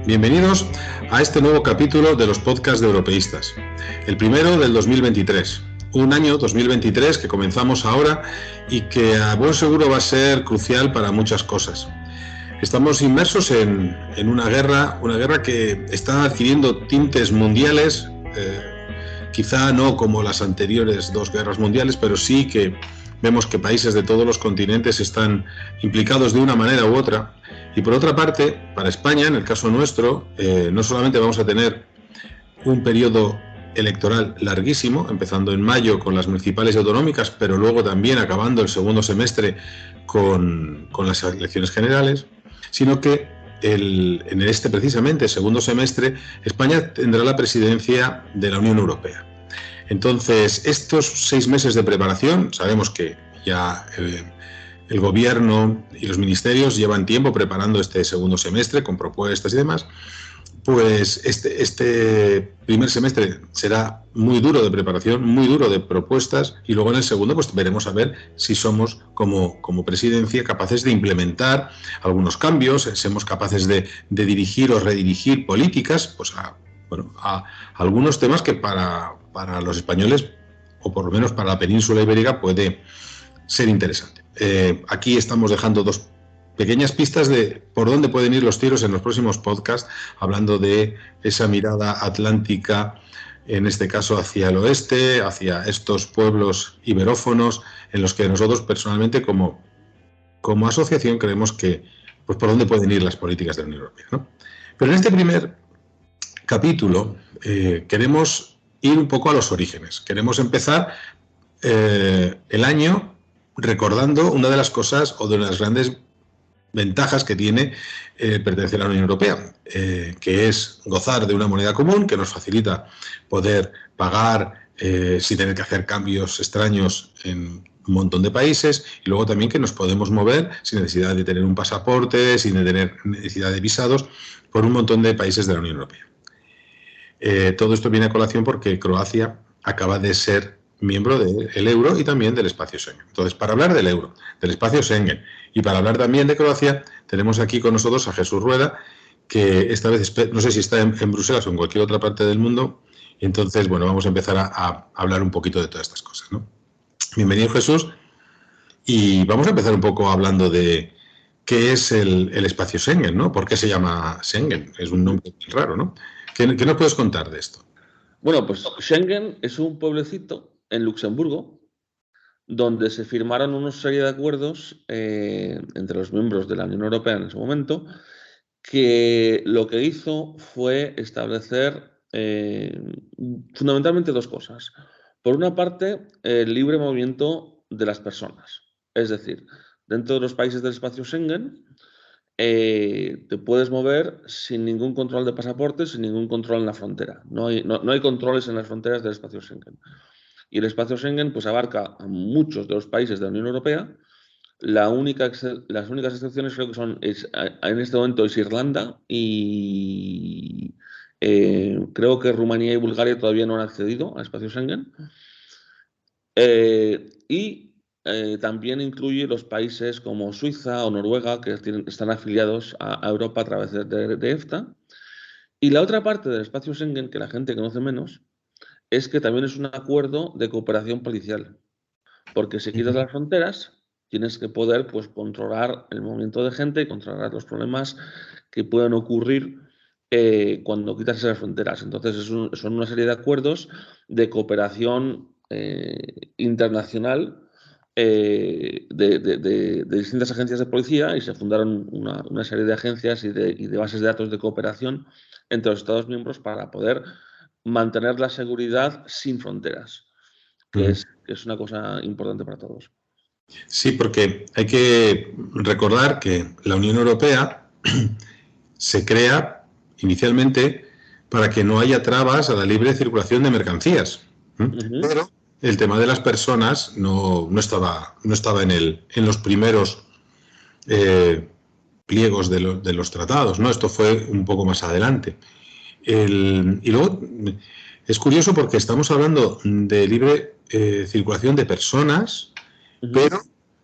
Bienvenidos a este nuevo capítulo de los podcasts de Europeístas, el primero del 2023, un año 2023 que comenzamos ahora y que a buen seguro va a ser crucial para muchas cosas. Estamos inmersos en una guerra que está adquiriendo tintes mundiales, quizá no como las anteriores dos guerras mundiales, pero sí que vemos que países de todos los continentes están implicados de una manera u otra. Y por otra parte, para España, en el caso nuestro, no solamente vamos a tener un periodo electoral larguísimo, empezando en mayo con las municipales y autonómicas, pero luego también acabando el segundo semestre con las elecciones generales, sino que en este precisamente segundo semestre España tendrá la presidencia de la Unión Europea. Entonces, estos 6 meses de preparación, sabemos que ya el gobierno y los ministerios llevan tiempo preparando este segundo semestre con propuestas y demás, pues este primer semestre será muy duro de preparación, muy duro de propuestas, y luego en el segundo pues veremos a ver si somos como presidencia capaces de implementar algunos cambios, somos capaces de dirigir o redirigir políticas pues a algunos temas que para los españoles, o por lo menos para la península ibérica, puede ser interesante. Aquí estamos dejando dos pequeñas pistas de por dónde pueden ir los tiros en los próximos podcasts, hablando de esa mirada atlántica, en este caso hacia el oeste, hacia estos pueblos iberófonos, en los que nosotros personalmente como asociación creemos que pues por dónde pueden ir las políticas de la Unión Europea, ¿no? Pero en este primer capítulo queremos ir un poco a los orígenes. Queremos empezar el año recordando una de las cosas o de las grandes ventajas que tiene pertenecer a la Unión Europea, que es gozar de una moneda común que nos facilita poder pagar sin tener que hacer cambios extraños en un montón de países, y luego también que nos podemos mover sin necesidad de tener un pasaporte, sin tener necesidad de visados por un montón de países de la Unión Europea. Todo esto viene a colación porque Croacia acaba de ser miembro del euro y también del espacio Schengen. Entonces, para hablar del euro, del espacio Schengen y para hablar también de Croacia, tenemos aquí con nosotros a Jesús Rueda, que esta vez no sé si está en Bruselas o en cualquier otra parte del mundo. Y entonces, bueno, vamos a empezar a hablar un poquito de todas estas cosas, ¿no? Bienvenido, Jesús. Y vamos a empezar un poco hablando de qué es el espacio Schengen, ¿no? ¿Por qué se llama Schengen? Es un nombre raro, ¿no? ¿Qué nos puedes contar de esto? Bueno, pues Schengen es un pueblecito en Luxemburgo donde se firmaron una serie de acuerdos entre los miembros de la Unión Europea en ese momento, que lo que hizo fue establecer fundamentalmente dos cosas. Por una parte, el libre movimiento de las personas. Es decir, dentro de los países del espacio Schengen, te puedes mover sin ningún control de pasaporte, sin ningún control en la frontera. No hay controles en las fronteras del espacio Schengen. Y el espacio Schengen pues abarca a muchos de los países de la Unión Europea. Las únicas excepciones creo que son, en este momento es Irlanda y creo que Rumanía y Bulgaria todavía no han accedido al espacio Schengen. También incluye los países como Suiza o Noruega, que están afiliados a Europa a través de EFTA. Y la otra parte del espacio Schengen, que la gente conoce menos, es que también es un acuerdo de cooperación policial. Porque si quitas las fronteras, tienes que poder pues, controlar el movimiento de gente y controlar los problemas que pueden ocurrir cuando quitas esas fronteras. Entonces, son una serie de acuerdos de cooperación internacional de distintas agencias de policía, y se fundaron una serie de agencias y de bases de datos de cooperación entre los Estados miembros para poder mantener la seguridad sin fronteras, que es una cosa importante para todos. Sí, porque hay que recordar que la Unión Europea se crea inicialmente para que no haya trabas a la libre circulación de mercancías. Pero el tema de las personas no estaba en los primeros pliegos de los tratados, ¿no? Esto fue un poco más adelante. Y luego es curioso porque estamos hablando de libre circulación de personas, pero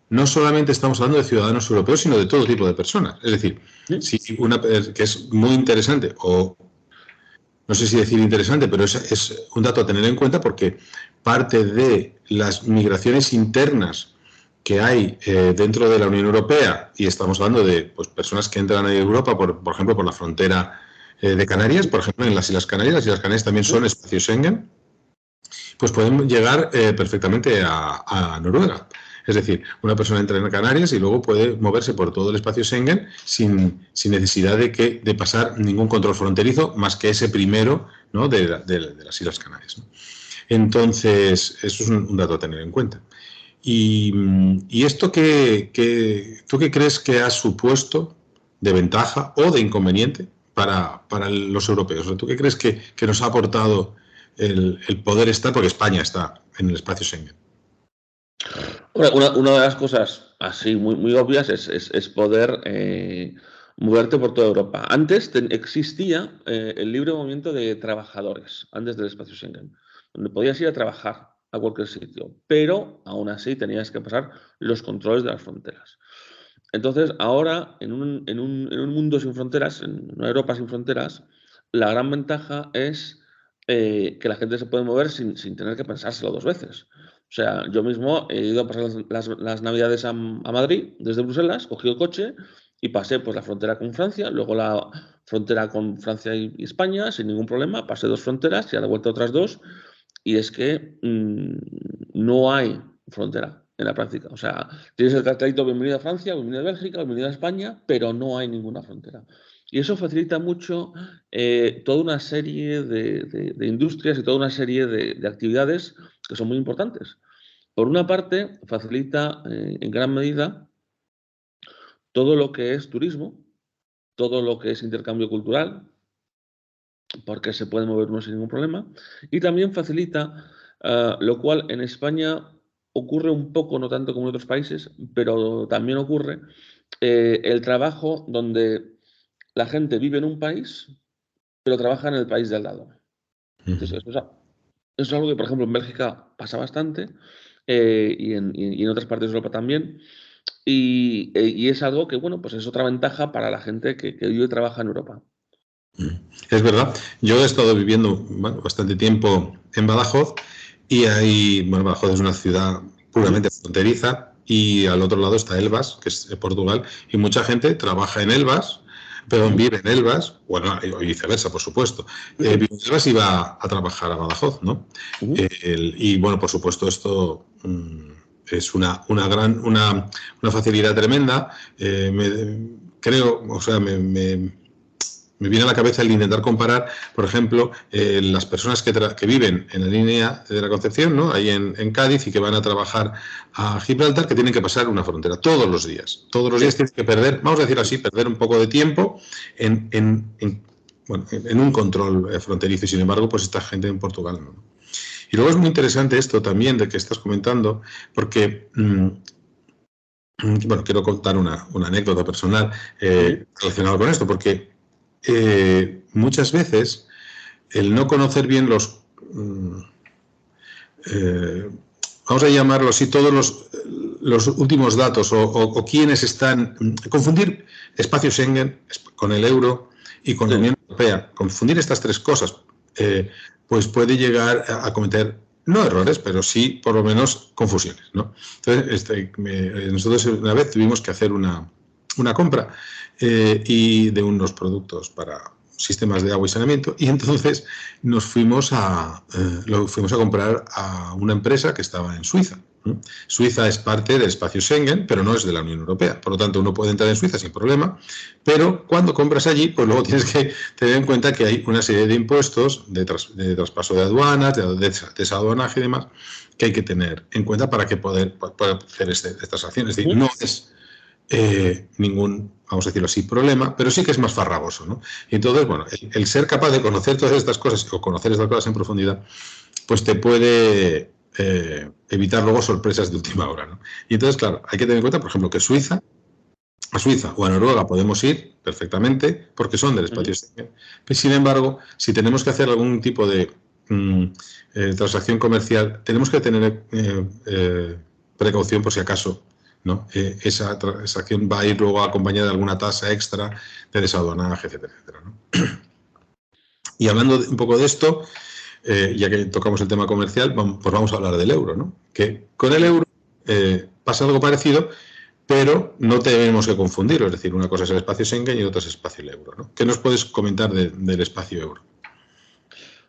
no solamente estamos hablando de ciudadanos europeos, sino de todo tipo de personas. Es decir, si que es muy interesante, o no sé si decir interesante, pero es un dato a tener en cuenta porque parte de las migraciones internas que hay dentro de la Unión Europea, y estamos hablando de pues, personas que entran a Europa, por ejemplo, por la frontera de Canarias, por ejemplo, en las Islas Canarias. Las Islas Canarias también son espacio Schengen, pues pueden llegar perfectamente a Noruega. Es decir, una persona entra en Canarias y luego puede moverse por todo el espacio Schengen sin necesidad de pasar ningún control fronterizo, más que ese primero, ¿no?, de las Islas Canarias, ¿no? Entonces, eso es un dato a tener en cuenta. ¿Y esto tú qué crees que ha supuesto de ventaja o de inconveniente para los europeos? ¿Tú qué crees que nos ha aportado el poder estar, porque España está en el espacio Schengen? Una de las cosas así muy obvias es poder moverte por toda Europa. Antes existía el libre movimiento de trabajadores, antes del espacio Schengen, donde podías ir a trabajar a cualquier sitio, pero aún así tenías que pasar los controles de las fronteras. Entonces, ahora, en un mundo sin fronteras, en una Europa sin fronteras, la gran ventaja es que la gente se puede mover sin tener que pensárselo dos veces. O sea, yo mismo he ido a pasar las Navidades a Madrid desde Bruselas, cogí el coche y pasé pues, la frontera con Francia, luego la frontera con Francia y España sin ningún problema, pasé dos fronteras y a la vuelta otras dos, y es que no hay frontera en la práctica. O sea, tienes el cartelito bienvenido a Francia, bienvenido a Bélgica, bienvenido a España, pero no hay ninguna frontera. Y eso facilita mucho toda una serie de industrias y toda una serie de actividades que son muy importantes. Por una parte, facilita en gran medida todo lo que es turismo, todo lo que es intercambio cultural, porque se puede mover uno sin ningún problema, y también facilita, lo cual en España ocurre un poco, no tanto como en otros países, pero también ocurre, el trabajo donde la gente vive en un país, pero trabaja en el país de al lado. Entonces, eso es algo que, por ejemplo, en Bélgica pasa bastante, y en otras partes de Europa también. Y es algo que, bueno, pues es otra ventaja para la gente que vive y trabaja en Europa. Es verdad. Yo he estado viviendo bastante tiempo en Badajoz y Badajoz es una ciudad puramente fronteriza y al otro lado está Elvas, que es Portugal, y mucha gente trabaja en Elvas, pero vive en Elvas, bueno, y viceversa, por supuesto. Vive en Elvas y va a trabajar a Badajoz, ¿no? Y bueno, por supuesto, esto es una facilidad tremenda. Creo, o sea, me viene a la cabeza el intentar comparar, por ejemplo, las personas que viven en la línea de la Concepción, ¿no?, ahí en Cádiz, y que van a trabajar a Gibraltar, que tienen que pasar una frontera todos los días. Todos los días tienen que perder, vamos a decir así, perder un poco de tiempo en un control fronterizo. Y sin embargo, pues esta gente en Portugal no. Y luego es muy interesante esto también de que estás comentando, porque bueno, quiero contar una anécdota personal relacionada con esto, porque muchas veces el no conocer bien vamos a llamarlo así, todos los últimos datos o quienes están, confundir espacio Schengen con el euro y con la Unión Europea, confundir estas tres cosas, pues puede llegar a cometer no errores, pero sí por lo menos confusiones, ¿no? Entonces, nosotros una vez tuvimos que hacer una compra y de unos productos para sistemas de agua y saneamiento, y entonces lo fuimos a comprar a una empresa que estaba en Suiza. Suiza es parte del espacio Schengen, pero no es de la Unión Europea. Por lo tanto, uno puede entrar en Suiza sin problema, pero cuando compras allí, pues luego tienes que tener en cuenta que hay una serie de impuestos de traspaso de aduanas, de desaduanaje y demás, que hay que tener en cuenta para poder hacer estas acciones. Es decir, no es ningún, vamos a decirlo así, problema, pero sí que es más farragoso, ¿no? Y entonces, bueno, el ser capaz de conocer todas estas cosas o conocer estas cosas en profundidad, pues te puede evitar luego sorpresas de última hora, ¿no? Y entonces, claro, hay que tener en cuenta, por ejemplo, que a Suiza o a Noruega podemos ir perfectamente porque son del espacio Schengen. Sin embargo, si tenemos que hacer algún tipo de transacción comercial, tenemos que tener precaución por si acaso ¿no? Esa transacción va a ir luego acompañada de alguna tasa extra de desaduanaje, etcétera, etcétera, ¿no? Y hablando un poco de esto, ya que tocamos el tema comercial, pues vamos a hablar del euro, ¿no? Que con el euro pasa algo parecido, pero no tenemos que confundirlo. Es decir, una cosa es el espacio Schengen y otra es el espacio euro, ¿no? ¿Qué nos puedes comentar del espacio euro?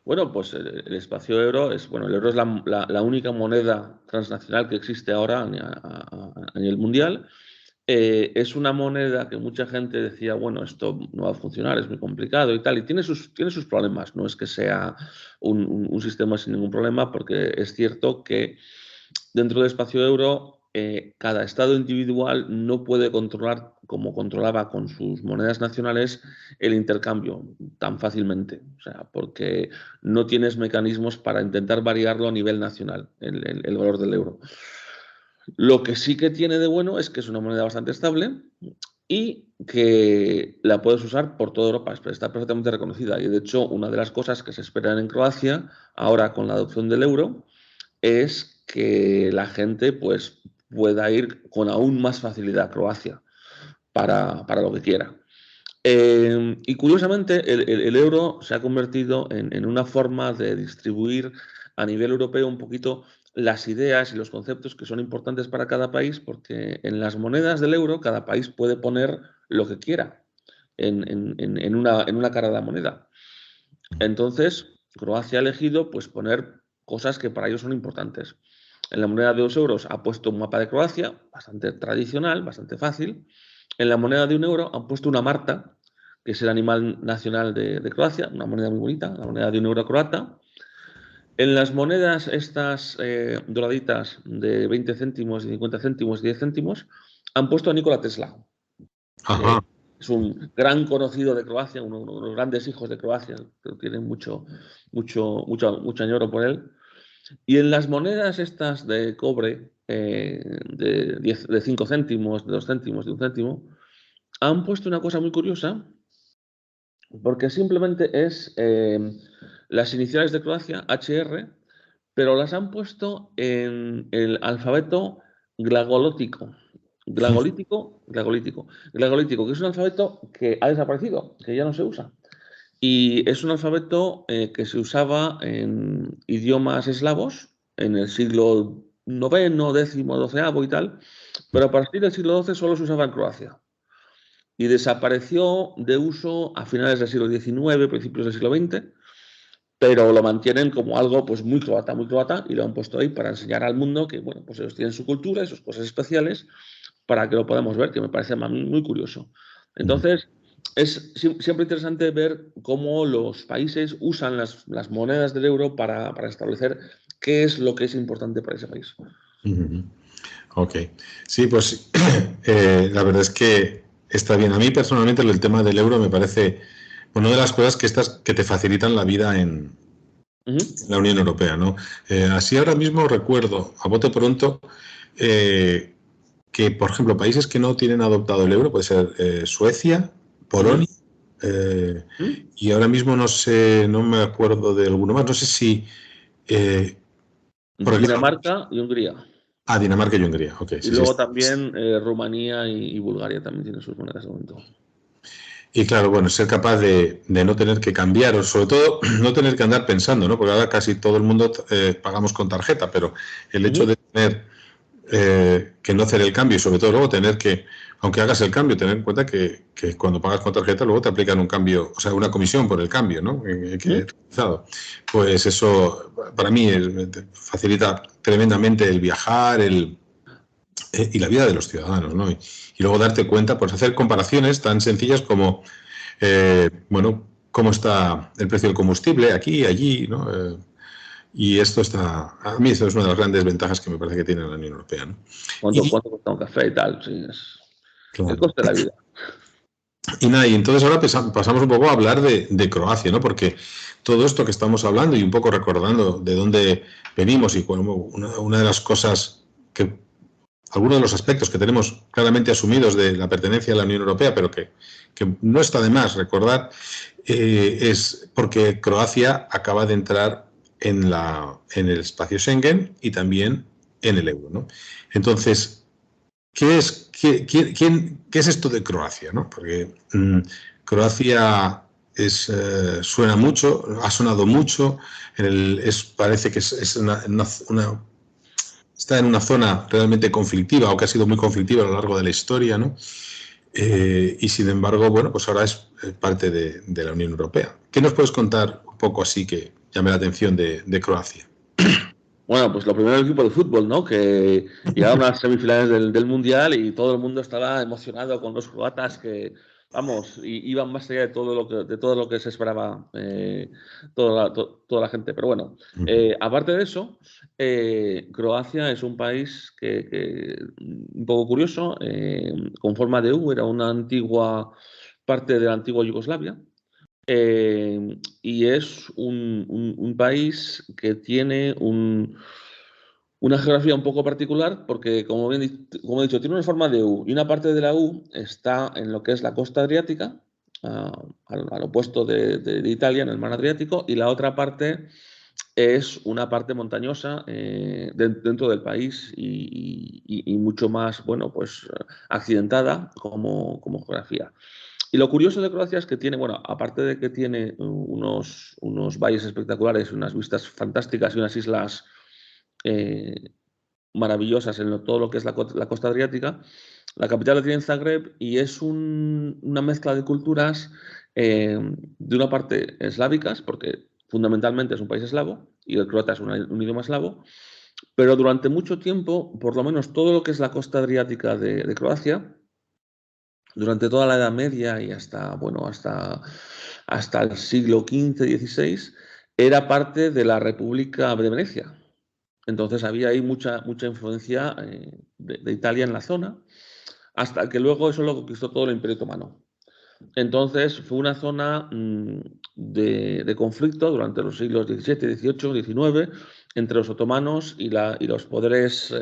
Bueno, pues el espacio euro es, bueno, el euro es la única moneda transnacional que existe ahora a nivel mundial. Es una moneda que mucha gente decía, bueno, esto no va a funcionar, es muy complicado y tal, y tiene sus problemas. No es que sea un sistema sin ningún problema, porque es cierto que dentro del espacio euro cada estado individual no puede controlar, como controlaba con sus monedas nacionales, el intercambio tan fácilmente. O sea, porque no tienes mecanismos para intentar variarlo a nivel nacional, el valor del euro. Lo que sí que tiene de bueno es que es una moneda bastante estable y que la puedes usar por toda Europa, está perfectamente reconocida. Y de hecho, una de las cosas que se esperan en Croacia, ahora con la adopción del euro, es que la gente pues, pueda ir con aún más facilidad a Croacia para lo que quiera. Y curiosamente, el euro se ha convertido en una forma de distribuir a nivel europeo un poquito las ideas y los conceptos que son importantes para cada país, porque en las monedas del euro cada país puede poner lo que quiera en una cara de la moneda. Entonces, Croacia ha elegido pues, poner cosas que para ellos son importantes. En la moneda de 2 euros ha puesto un mapa de Croacia, bastante tradicional, bastante fácil. En la moneda de 1 euro han puesto una marta, que es el animal nacional de Croacia, una moneda muy bonita, la moneda de 1 euro croata. En las monedas estas doraditas de 20 céntimos, de 50 céntimos, 10 céntimos, han puesto a Nikola Tesla. Ajá. Es un gran conocido de Croacia, uno de los grandes hijos de Croacia, que tienen mucho añoro por él. Y en las monedas estas de cobre, de 5 céntimos, de 2 céntimos, de 1 céntimo, han puesto una cosa muy curiosa, porque simplemente es las iniciales de Croacia, HR, pero las han puesto en el alfabeto glagolítico, que es un alfabeto que ha desaparecido, que ya no se usa. Y es un alfabeto que se usaba en idiomas eslavos en el siglo IX, X, XII y tal, pero a partir del siglo XII solo se usaba en Croacia. Y desapareció de uso a finales del siglo XIX, principios del siglo XX, pero lo mantienen como algo pues, muy croata, y lo han puesto ahí para enseñar al mundo que bueno, pues ellos tienen su cultura y sus cosas especiales para que lo podamos ver, que me parece muy curioso. Entonces, es siempre interesante ver cómo los países usan las monedas del euro para establecer qué es lo que es importante para ese país. Ok. Sí, pues la verdad es que está bien. A mí personalmente el tema del euro me parece una de las cosas que te facilitan la vida en la Unión Europea, ¿no? Así ahora mismo recuerdo, a bote pronto, que, por ejemplo, países que no tienen adoptado el euro, puede ser Suecia, Polonia, y ahora mismo no sé, no me acuerdo de alguno más, no sé si... Dinamarca y Hungría. Ah, Dinamarca y Hungría, ok. Y luego también Rumanía y Bulgaria también tienen sus monedas de momento. Y claro, bueno, ser capaz de no tener que cambiar, o sobre todo no tener que andar pensando, ¿no? Porque ahora casi todo el mundo pagamos con tarjeta, pero el hecho de tener que no hacer el cambio y sobre todo luego tener que, aunque hagas el cambio, tener en cuenta que cuando pagas con tarjeta luego te aplican un cambio, o sea, una comisión por el cambio, ¿no? Que he realizado. Pues eso para mí facilita tremendamente el viajar, y la vida de los ciudadanos, ¿no? Y luego darte cuenta, pues hacer comparaciones tan sencillas como, bueno, cómo está el precio del combustible aquí, allí, ¿no? Y esto a mí esto es una de las grandes ventajas que me parece que tiene la Unión Europea, ¿no? ¿Cuánto cuesta un café y tal? Sí, claro. El coste de la vida. Y nada, y entonces ahora pasamos un poco a hablar de Croacia, ¿no? Porque todo esto que estamos hablando y un poco recordando de dónde venimos y una de las cosas que algunos de los aspectos que tenemos claramente asumidos de la pertenencia a la Unión Europea, pero que no está de más recordar, es porque Croacia acaba de entrar en el espacio Schengen y también en el euro, ¿no? Entonces, ¿qué es esto de Croacia, ¿no? Porque Croacia suena mucho, ha sonado mucho, parece que está en una zona realmente conflictiva, o que ha sido muy conflictiva a lo largo de la historia, ¿no? Y sin embargo, bueno, pues ahora es parte de la Unión Europea. ¿Qué nos puedes contar un poco así que llame la atención de Croacia? Bueno, pues lo primero el equipo de fútbol, ¿no? Que llegaron a las semifinales del Mundial y todo el mundo estaba emocionado con los croatas que, vamos, iban más allá de todo lo que se esperaba toda la gente. Pero bueno, aparte de eso, Croacia es un país un poco curioso, con forma de U, era una antigua parte de la antigua Yugoslavia. Y es un país que tiene una geografía un poco particular porque, como he dicho, tiene una forma de U y una parte de la U está en lo que es la costa adriática, al opuesto de Italia, en el mar Adriático, y la otra parte es una parte montañosa dentro del país y mucho más, bueno, pues accidentada como geografía. Y lo curioso de Croacia es que tiene, bueno, aparte de que tiene unos valles espectaculares, unas vistas fantásticas y unas islas maravillosas en todo lo que es la costa adriática, la capital la tiene en Zagreb y es una mezcla de culturas, de una parte eslávicas, porque fundamentalmente es un país eslavo y el croata es un idioma eslavo, pero durante mucho tiempo, por lo menos todo lo que es la costa adriática de Croacia, durante toda la Edad Media y hasta el siglo XV-XVI, era parte de la República de Venecia. Entonces había ahí mucha influencia de Italia en la zona, hasta que luego eso lo conquistó todo el Imperio Otomano. Entonces fue una zona de conflicto durante los siglos XVII, XVIII, XIX, entre los otomanos y los poderes,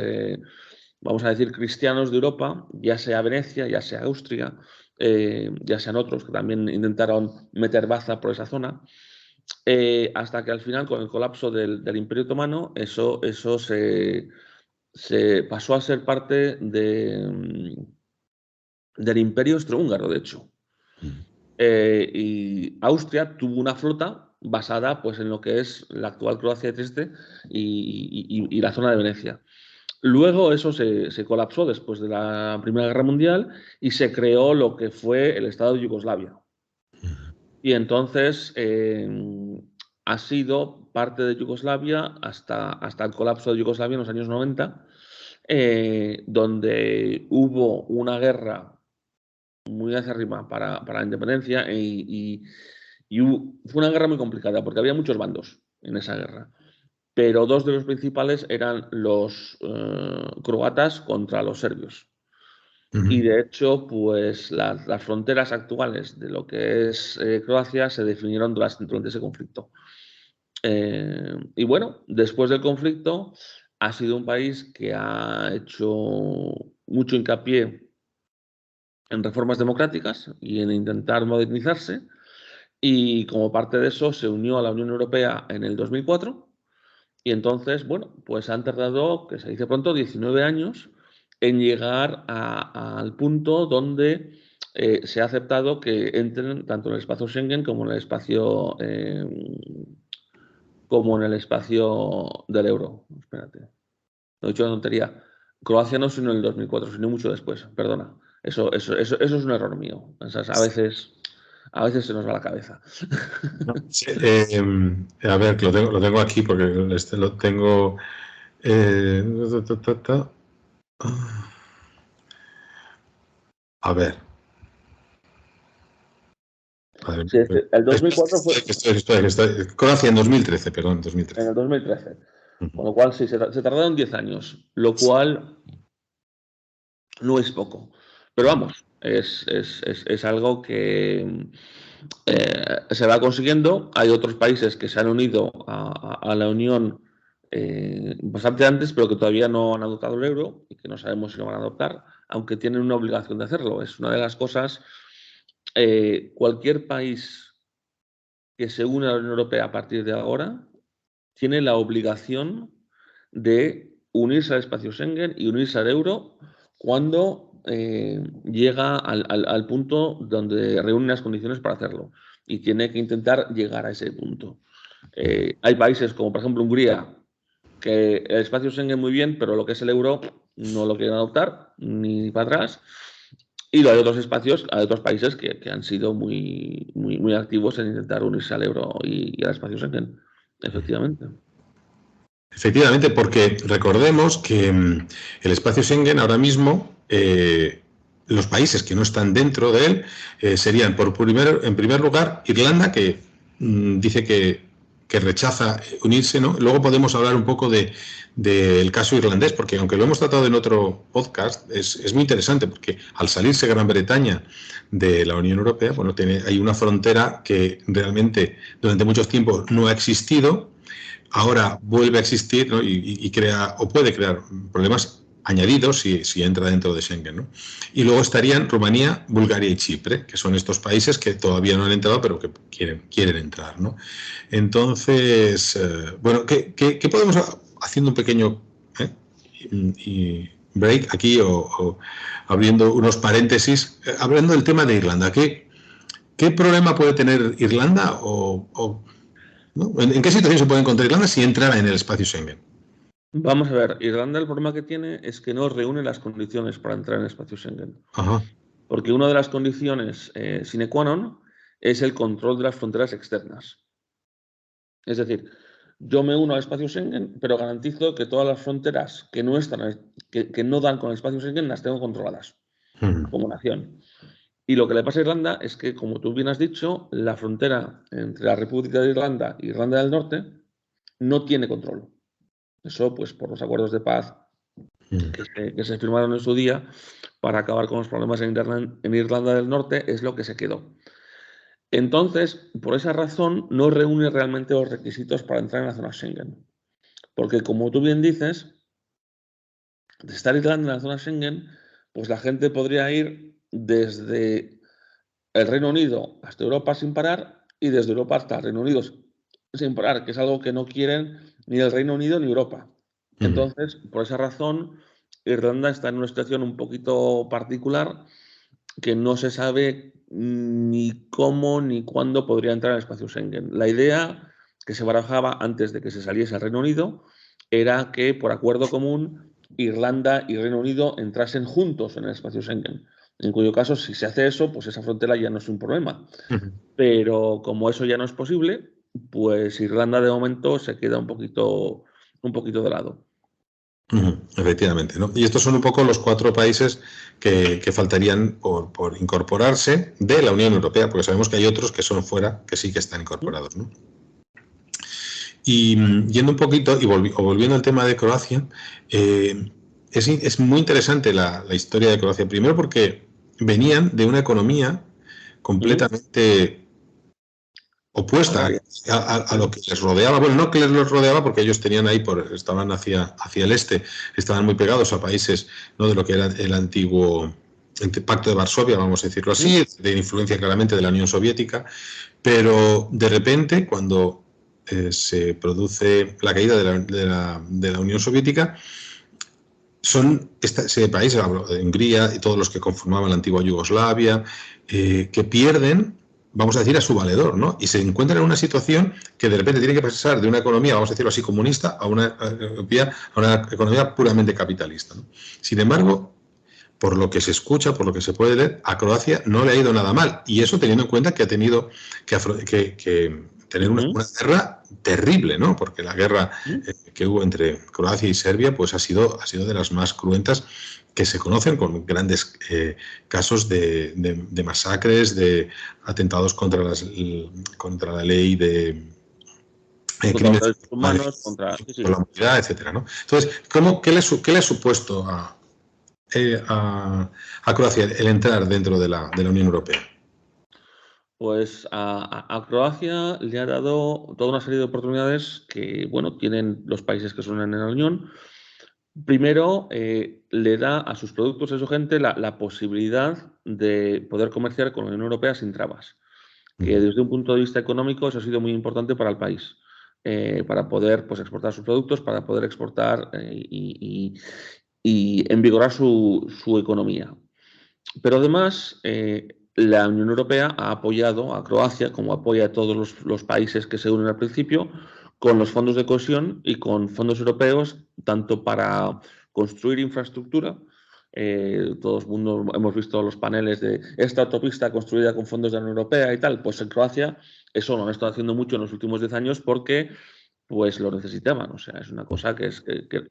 vamos a decir, cristianos de Europa, ya sea Venecia, ya sea Austria, ya sean otros que también intentaron meter baza por esa zona, hasta que al final, con el colapso del Imperio Otomano, eso se pasó a ser parte del Imperio Austrohúngaro, de hecho. Y Austria tuvo una flota basada, pues, en lo que es la actual Croacia de Trieste y la zona de Venecia. Luego eso se colapsó después de la Primera Guerra Mundial y se creó lo que fue el Estado de Yugoslavia. Y entonces ha sido parte de Yugoslavia hasta el colapso de Yugoslavia en los años 90, donde hubo una guerra muy acérrima para la independencia y fue una guerra muy complicada porque había muchos bandos en esa guerra. Pero dos de los principales eran los croatas contra los serbios. Y de hecho, pues las fronteras actuales de lo que es Croacia se definieron durante ese conflicto. Y bueno, después del conflicto ha sido un país que ha hecho mucho hincapié en reformas democráticas y en intentar modernizarse. Y como parte de eso se unió a la Unión Europea en el 2004. Y entonces, bueno, pues han tardado, que se dice pronto, 19 años en llegar al punto donde se ha aceptado que entren tanto en el espacio Schengen como en el espacio del euro. Espérate, no he dicho una tontería. Croacia no se unió en el 2004, se unió mucho después, perdona. Eso es un error mío. O sea, a veces se nos va la cabeza. Sí, a ver, lo tengo aquí porque lo tengo. A ver. Sí, el 2004 fue. Croacia en 2013, perdón, 2013. En el 2013. Con lo cual, sí, se tardaron 10 años, lo cual no es poco. Pero vamos, es algo que se va consiguiendo. Hay otros países que se han unido a la Unión bastante antes, pero que todavía no han adoptado el euro y que no sabemos si lo van a adoptar, aunque tienen una obligación de hacerlo. Es una de las cosas. Cualquier país que se une a la Unión Europea a partir de ahora tiene la obligación de unirse al espacio Schengen y unirse al euro cuando llega al punto donde reúne las condiciones para hacerlo y tiene que intentar llegar a ese punto. Hay países como, por ejemplo, Hungría, que el espacio Schengen muy bien, pero lo que es el euro no lo quieren adoptar ni para atrás. Y luego hay otros espacios, hay otros países que han sido muy activos en intentar unirse al euro y al espacio Schengen, efectivamente. Efectivamente, porque recordemos que el espacio Schengen ahora mismo, los países que no están dentro de él serían, en primer lugar, Irlanda, que dice que rechaza unirse, ¿no? Luego podemos hablar un poco del caso irlandés, porque aunque lo hemos tratado en otro podcast, es muy interesante, porque al salirse Gran Bretaña de la Unión Europea, bueno, hay una frontera que realmente durante mucho tiempo no ha existido. Ahora vuelve a existir, ¿no? y crea o puede crear problemas añadidos si entra dentro de Schengen, ¿no? Y luego estarían Rumanía, Bulgaria y Chipre, que son estos países que todavía no han entrado, pero que quieren entrar, ¿no? Entonces, bueno, ¿qué podemos, haciendo un pequeño break aquí o abriendo unos paréntesis, hablando del tema de Irlanda, ¿qué problema puede tener Irlanda ¿no? ¿En qué situación se puede encontrar Irlanda si entra en el espacio Schengen? Vamos a ver, Irlanda el problema que tiene es que no reúne las condiciones para entrar en el espacio Schengen. Ajá. Porque una de las condiciones sine qua non es el control de las fronteras externas. Es decir, yo me uno al espacio Schengen, pero garantizo que todas las fronteras que no dan con el espacio Schengen las tengo controladas como nación. Y lo que le pasa a Irlanda es que, como tú bien has dicho, la frontera entre la República de Irlanda y Irlanda del Norte no tiene control. Eso, pues, por los acuerdos de paz que se firmaron en su día para acabar con los problemas en Irlanda del Norte, es lo que se quedó. Entonces, por esa razón, no reúne realmente los requisitos para entrar en la zona Schengen. Porque, como tú bien dices, de estar Irlanda en la zona Schengen, pues la gente podría ir desde el Reino Unido hasta Europa sin parar y desde Europa hasta el Reino Unido sin parar, que es algo que no quieren ni el Reino Unido ni Europa. Entonces, por esa razón, Irlanda está en una situación un poquito particular que no se sabe ni cómo ni cuándo podría entrar al espacio Schengen. La idea que se barajaba antes de que se saliese el Reino Unido era que, por acuerdo común, Irlanda y Reino Unido entrasen juntos en el espacio Schengen. En cuyo caso, si se hace eso, pues esa frontera ya no es un problema. Pero como eso ya no es posible, pues Irlanda de momento se queda un poquito de lado. Efectivamente, ¿no? Y estos son un poco los 4 países que faltarían por incorporarse de la Unión Europea, porque sabemos que hay otros que son fuera, que sí que están incorporados, ¿no? Y yendo un poquito, y volviendo al tema de Croacia, es muy interesante la historia de Croacia. Primero porque venían de una economía completamente opuesta a lo que les rodeaba. Bueno, no que les rodeaba, porque ellos tenían ahí, estaban hacia el este, estaban muy pegados a países, ¿no?, de lo que era el antiguo Pacto de Varsovia, vamos a decirlo así, de influencia claramente de la Unión Soviética, pero de repente, cuando se produce la caída de la Unión Soviética, ese país, Hungría y todos los que conformaban la antigua Yugoslavia, que pierden, vamos a decir, a su valedor, ¿no? Y se encuentran en una situación que de repente tienen que pasar de una economía, vamos a decirlo así, comunista a una economía puramente capitalista, ¿no? Sin embargo, por lo que se escucha, por lo que se puede leer, a Croacia no le ha ido nada mal. Y eso teniendo en cuenta que ha tenido que tener una guerra terrible, ¿no? Porque la guerra que hubo entre Croacia y Serbia pues ha sido de las más cruentas que se conocen, con grandes casos de masacres, de atentados contra la ley de crímenes humanos, contra la humanidad, etcétera, ¿no? Entonces, ¿qué le ha supuesto a Croacia el entrar dentro de la Unión Europea? Pues a Croacia le ha dado toda una serie de oportunidades que, bueno, tienen los países que son en la Unión. Primero, le da a sus productos, a su gente, la posibilidad de poder comerciar con la Unión Europea sin trabas, que desde un punto de vista económico eso ha sido muy importante para el país, para poder, pues, exportar sus productos, para poder exportar y y envigorar su economía. Pero además, la Unión Europea ha apoyado a Croacia, como apoya a todos los países que se unen al principio, con los fondos de cohesión y con fondos europeos, tanto para construir infraestructura. Todos el mundo hemos visto los paneles de esta autopista construida con fondos de la Unión Europea y tal. Pues en Croacia eso lo han estado haciendo mucho en los últimos 10 años porque pues lo necesitaban. O sea, es una cosa que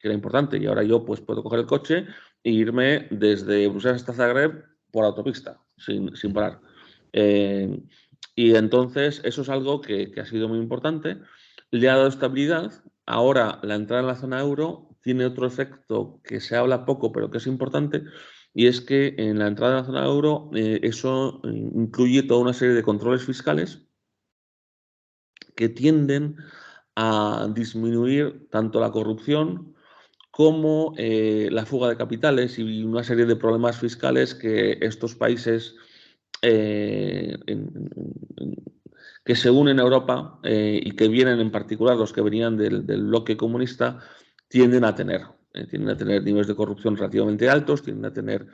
era importante. Y ahora yo pues puedo coger el coche e irme desde Bruselas hasta Zagreb por autopista, sin parar. Y entonces eso es algo que ha sido muy importante. Le ha dado estabilidad. Ahora la entrada en la zona euro tiene otro efecto que se habla poco, pero que es importante, y es que en la entrada en la zona euro eso incluye toda una serie de controles fiscales que tienden a disminuir tanto la corrupción como la fuga de capitales y una serie de problemas fiscales que estos países que se unen a Europa y que vienen en particular los que venían del bloque comunista tienden a tener. Tienden a tener niveles de corrupción relativamente altos, tienden a tener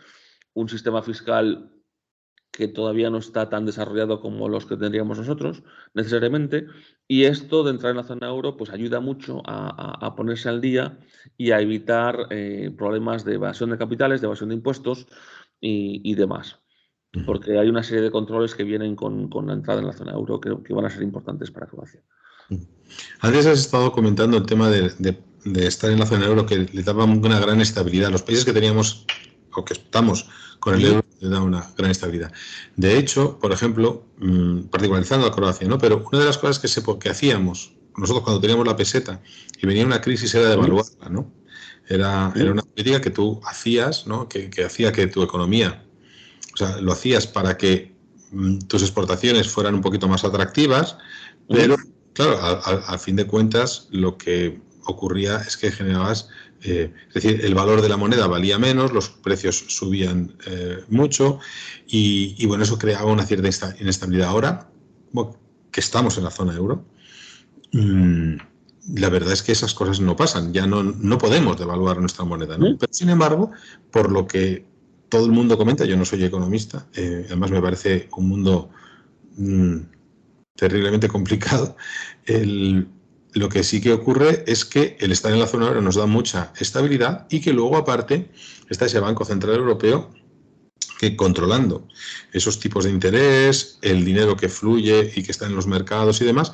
un sistema fiscal que todavía no está tan desarrollado como los que tendríamos nosotros, necesariamente, y esto de entrar en la zona euro pues ayuda mucho a ponerse al día y a evitar problemas de evasión de capitales, de evasión de impuestos y demás. Porque hay una serie de controles que vienen con la entrada en la zona euro que van a ser importantes para Croacia. Antes has estado comentando el tema de estar en la zona euro, que le daba una gran estabilidad. Los países que teníamos o que estamos con el euro le da una gran estabilidad. De hecho, por ejemplo, particularizando a Croacia, ¿no? Pero una de las cosas que hacíamos nosotros cuando teníamos la peseta y venía una crisis era devaluarla, ¿no? Era una política que tú hacías, ¿no? Que hacía que tu economía, o sea, lo hacías para que tus exportaciones fueran un poquito más atractivas, pero claro, al fin de cuentas lo que ocurría es que generabas, es decir, el valor de la moneda valía menos, los precios subían mucho y bueno, eso creaba una cierta inestabilidad. Ahora, bueno, que estamos en la zona euro, la verdad es que esas cosas no pasan, ya no podemos devaluar nuestra moneda, ¿no? Pero sin embargo, por lo que todo el mundo comenta, yo no soy economista, además me parece un mundo terriblemente complicado. Lo que sí que ocurre es que el estar en la zona euro nos da mucha estabilidad y que luego aparte está ese Banco Central Europeo que controlando esos tipos de interés, el dinero que fluye y que está en los mercados y demás,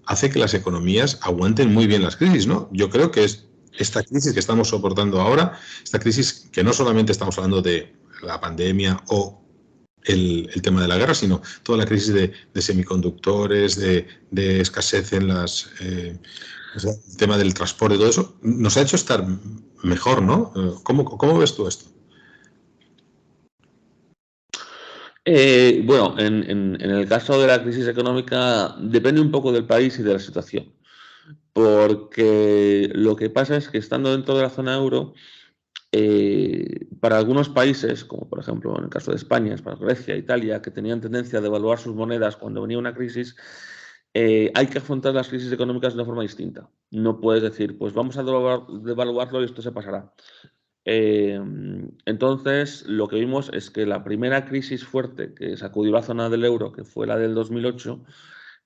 hace que las economías aguanten muy bien las crisis, ¿no? Yo creo que es esta crisis que estamos soportando ahora, esta crisis que no solamente estamos hablando de la pandemia o el tema de la guerra, sino toda la crisis de semiconductores, de escasez en las... o sea, el tema del transporte, todo eso, nos ha hecho estar mejor, ¿no? ¿Cómo ves tú esto? Bueno, en el caso de la crisis económica depende un poco del país y de la situación, porque lo que pasa es que estando dentro de la zona euro, para algunos países, como por ejemplo en el caso de España, para Grecia, Italia, que tenían tendencia a devaluar sus monedas cuando venía una crisis, hay que afrontar las crisis económicas de una forma distinta. No puedes decir, pues vamos a devaluarlo y esto se pasará. Entonces, lo que vimos es que la primera crisis fuerte que sacudió la zona del euro, que fue la del 2008,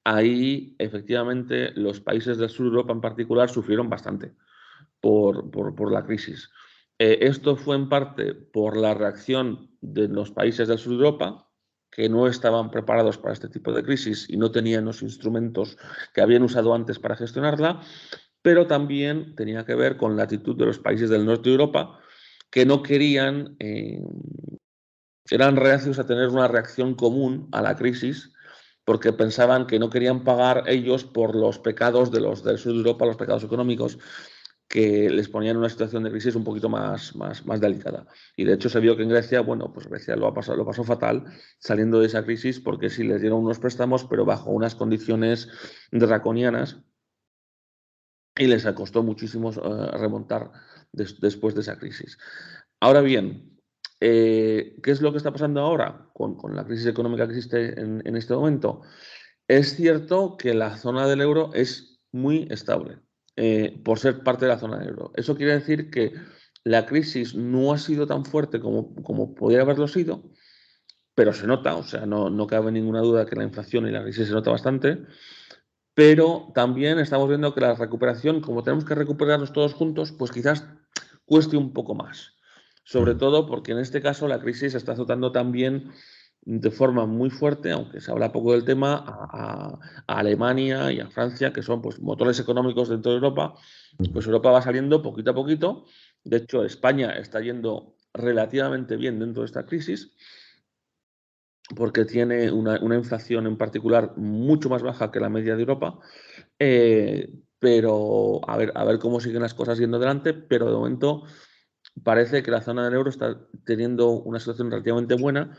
ahí efectivamente los países del sur de Europa en particular sufrieron bastante por la crisis. Esto fue en parte por la reacción de los países del sur de Europa, que no estaban preparados para este tipo de crisis y no tenían los instrumentos que habían usado antes para gestionarla, pero también tenía que ver con la actitud de los países del norte de Europa, que no querían, eran reacios a tener una reacción común a la crisis, porque pensaban que no querían pagar ellos por los pecados de los del sur de Europa, los pecados económicos, que les ponían en una situación de crisis un poquito más delicada. Y de hecho se vio que en Grecia, bueno, pues Grecia lo pasó fatal saliendo de esa crisis, porque sí les dieron unos préstamos, pero bajo unas condiciones draconianas, y les costó muchísimo remontar después de esa crisis. Ahora bien, ¿qué es lo que está pasando ahora con la crisis económica que existe en este momento? Es cierto que la zona del euro es muy estable por ser parte de la zona del euro. Eso quiere decir que la crisis no ha sido tan fuerte como podría haberlo sido, pero se nota, o sea, no cabe ninguna duda que la inflación y la crisis se nota bastante, pero también estamos viendo que la recuperación, como tenemos que recuperarnos todos juntos, pues quizás cueste un poco más. Sobre todo porque en este caso la crisis está azotando también de forma muy fuerte, aunque se habla poco del tema, a Alemania y a Francia, que son pues, motores económicos dentro de Europa. Pues Europa va saliendo poquito a poquito. De hecho, España está yendo relativamente bien dentro de esta crisis, porque tiene una inflación en particular mucho más baja que la media de Europa. Pero a ver cómo siguen las cosas yendo adelante, pero de momento parece que la zona del euro está teniendo una situación relativamente buena,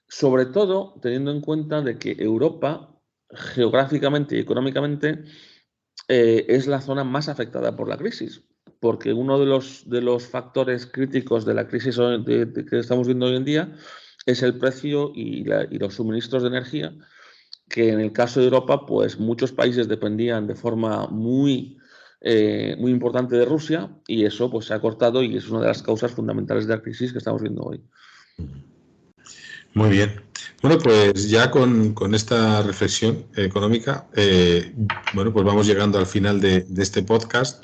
sobre todo teniendo en cuenta de que Europa, geográficamente y económicamente, es la zona más afectada por la crisis, porque uno de los factores críticos de la crisis que estamos viendo hoy en día es el precio y los suministros de energía, que en el caso de Europa, pues muchos países dependían de forma muy importante de Rusia, y eso pues se ha cortado y es una de las causas fundamentales de la crisis que estamos viendo hoy. Muy bien. Bueno, pues ya con esta reflexión económica, bueno, pues vamos llegando al final de este podcast.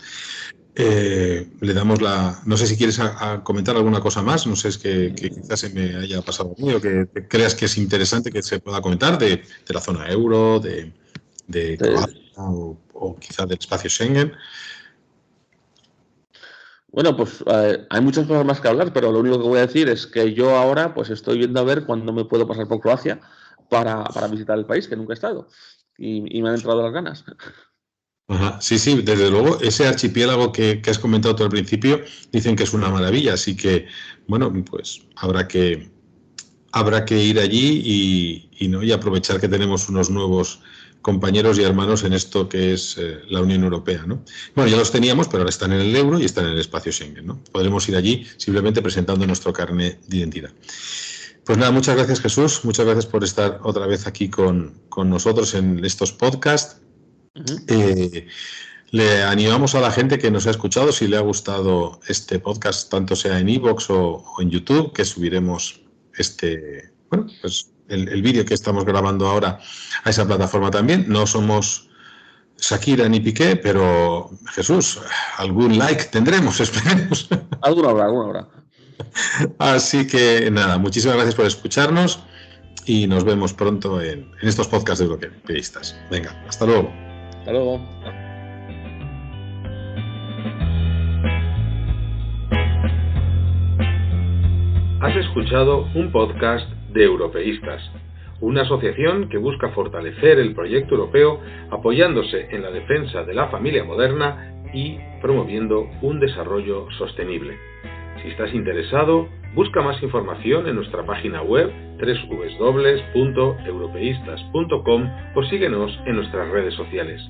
Le damos no sé si quieres a comentar alguna cosa más, no sé, es que quizás se me haya pasado a mí o que creas que es interesante que se pueda comentar de la zona euro, de Croacia o quizás del espacio Schengen. Bueno, pues hay muchas cosas más que hablar, pero lo único que voy a decir es que yo ahora pues estoy viendo a ver cuándo me puedo pasar por Croacia para visitar el país, que nunca he estado, y me han entrado las ganas. Ajá. Sí, sí, desde luego, ese archipiélago que has comentado tú al principio, dicen que es una maravilla, así que, bueno, pues habrá que ir allí y aprovechar que tenemos unos nuevos compañeros y hermanos en esto que es la Unión Europea, ¿no? Bueno, ya los teníamos, pero ahora están en el euro y están en el espacio Schengen, ¿no? Podremos ir allí simplemente presentando nuestro carnet de identidad. Pues nada, muchas gracias, Jesús, muchas gracias por estar otra vez aquí con nosotros en estos podcasts. Le animamos a la gente que nos ha escuchado, si le ha gustado este podcast, tanto sea en iVoox o en YouTube, que subiremos pues el vídeo que estamos grabando ahora a esa plataforma también. No somos Shakira ni Piqué, pero Jesús, algún like tendremos, esperemos. Alguna hora. Así que nada, muchísimas gracias por escucharnos y nos vemos pronto en estos podcasts de Europeístas. Venga, hasta luego. Hasta luego. Has escuchado un podcast de Europeístas, una asociación que busca fortalecer el proyecto europeo apoyándose en la defensa de la familia moderna y promoviendo un desarrollo sostenible. Si estás interesado, busca más información en nuestra página web www.europeistas.com o síguenos en nuestras redes sociales.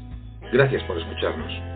Gracias por escucharnos.